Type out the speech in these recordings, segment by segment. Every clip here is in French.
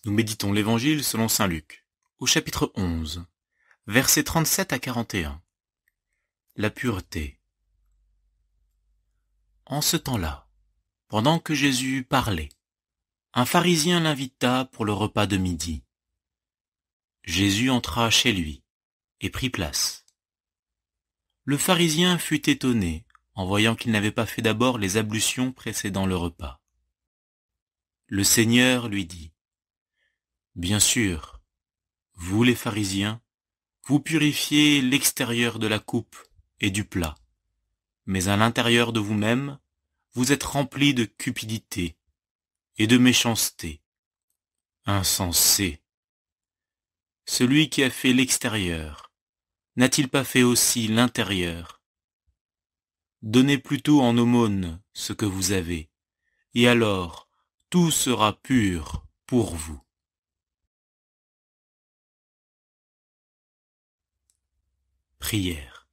Nous méditons l'Évangile selon saint Luc, au chapitre 11, versets 37 à 41. La pureté. En ce temps-là, pendant que Jésus parlait, un pharisien l'invita pour le repas de midi. Jésus entra chez lui et prit place. Le pharisien fut étonné en voyant qu'il n'avait pas fait d'abord les ablutions précédant le repas. Le Seigneur lui dit: « Bien sûr, vous les pharisiens, vous purifiez l'extérieur de la coupe et du plat, mais à l'intérieur de vous-même, vous êtes remplis de cupidité et de méchanceté. Insensé! Celui qui a fait l'extérieur, n'a-t-il pas fait aussi l'intérieur? Donnez plutôt en aumône ce que vous avez, et alors tout sera pur pour vous. » Prière.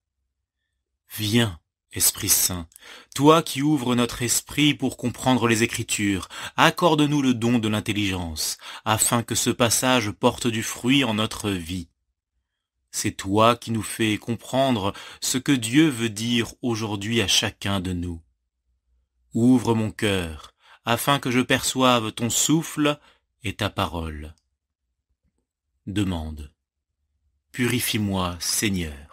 Viens, Esprit Saint, toi qui ouvres notre esprit pour comprendre les Écritures, accorde-nous le don de l'intelligence, afin que ce passage porte du fruit en notre vie. C'est toi qui nous fais comprendre ce que Dieu veut dire aujourd'hui à chacun de nous. Ouvre mon cœur, afin que je perçoive ton souffle et ta parole. Demande. Purifie-moi, Seigneur,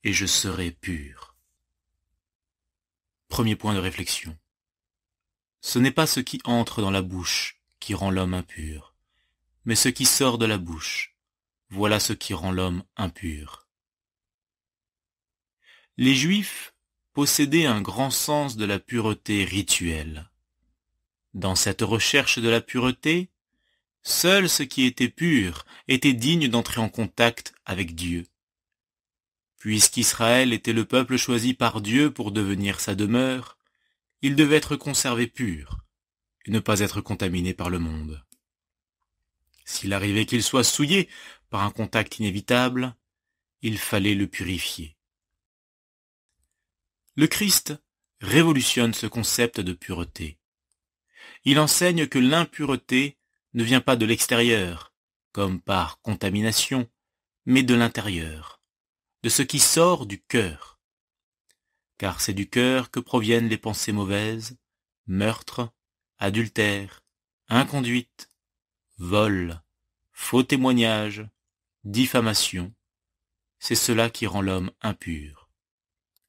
et je serai pur. Premier point de réflexion. Ce n'est pas ce qui entre dans la bouche qui rend l'homme impur, mais ce qui sort de la bouche. Voilà ce qui rend l'homme impur. Les Juifs possédaient un grand sens de la pureté rituelle. Dans cette recherche de la pureté, seul ce qui était pur était digne d'entrer en contact avec Dieu. Puisqu'Israël était le peuple choisi par Dieu pour devenir sa demeure, il devait être conservé pur et ne pas être contaminé par le monde. S'il arrivait qu'il soit souillé par un contact inévitable, il fallait le purifier. Le Christ révolutionne ce concept de pureté. Il enseigne que l'impureté ne vient pas de l'extérieur, comme par contamination, mais de l'intérieur, de ce qui sort du cœur. Car c'est du cœur que proviennent les pensées mauvaises, meurtre, adultère, inconduite, vol, faux témoignage, diffamation. C'est cela qui rend l'homme impur.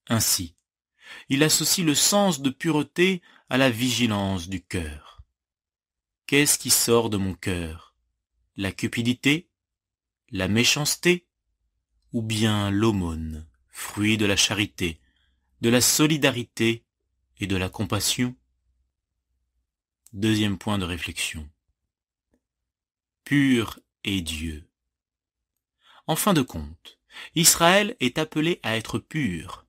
Ainsi, il associe le sens de pureté à la vigilance du cœur. Qu'est-ce qui sort de mon cœur? La cupidité? La méchanceté? Ou bien l'aumône, fruit de la charité, de la solidarité et de la compassion? Deuxième point de réflexion. Pur est Dieu. En fin de compte, Israël est appelé à être pur,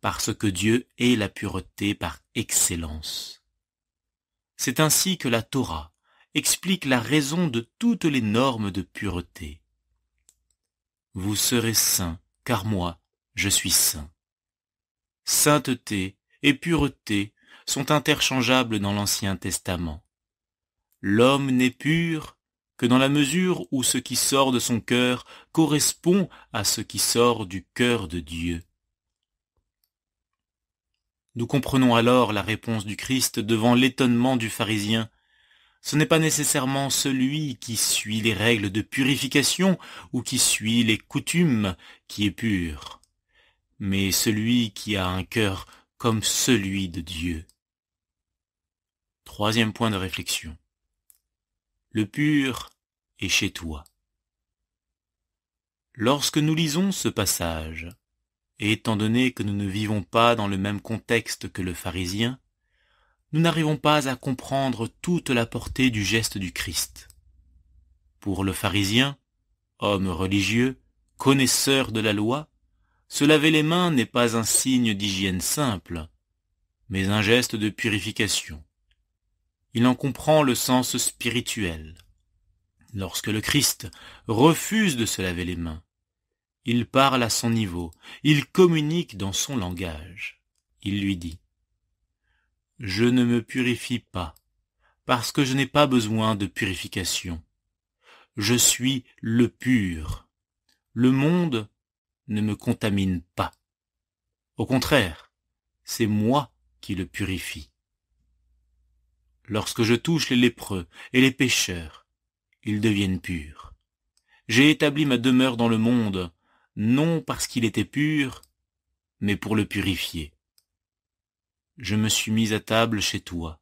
parce que Dieu est la pureté par excellence. C'est ainsi que la Torah explique la raison de toutes les normes de pureté. Vous serez saints, car moi, je suis saint. Sainteté et pureté sont interchangeables dans l'Ancien Testament. L'homme n'est pur que dans la mesure où ce qui sort de son cœur correspond à ce qui sort du cœur de Dieu. Nous comprenons alors la réponse du Christ devant l'étonnement du pharisien. Ce n'est pas nécessairement celui qui suit les règles de purification ou qui suit les coutumes qui est pur, mais celui qui a un cœur comme celui de Dieu. Troisième point de réflexion. Le pur est chez toi. Lorsque nous lisons ce passage, et étant donné que nous ne vivons pas dans le même contexte que le pharisien, nous n'arrivons pas à comprendre toute la portée du geste du Christ. Pour le pharisien, homme religieux, connaisseur de la loi, se laver les mains n'est pas un signe d'hygiène simple, mais un geste de purification. Il en comprend le sens spirituel. Lorsque le Christ refuse de se laver les mains, il parle à son niveau, il communique dans son langage. Il lui dit: « Je ne me purifie pas, parce que je n'ai pas besoin de purification. Je suis le pur. Le monde ne me contamine pas. Au contraire, c'est moi qui le purifie. Lorsque je touche les lépreux et les pécheurs, ils deviennent purs. J'ai établi ma demeure dans le monde, non parce qu'il était pur, mais pour le purifier. Je me suis mis à table chez toi.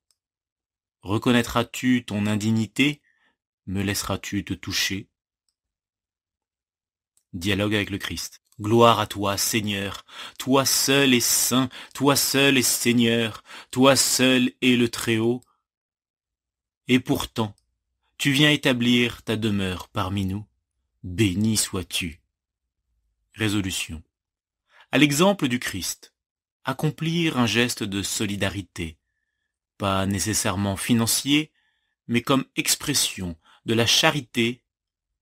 Reconnaîtras-tu ton indignité? Me laisseras-tu te toucher? Dialogue avec le Christ. Gloire à toi, Seigneur, toi seul est saint, toi seul est Seigneur, toi seul est le Très-Haut. Et pourtant, tu viens établir ta demeure parmi nous. Béni sois-tu. Résolution. À l'exemple du Christ, accomplir un geste de solidarité, pas nécessairement financier, mais comme expression de la charité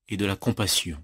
et de la compassion.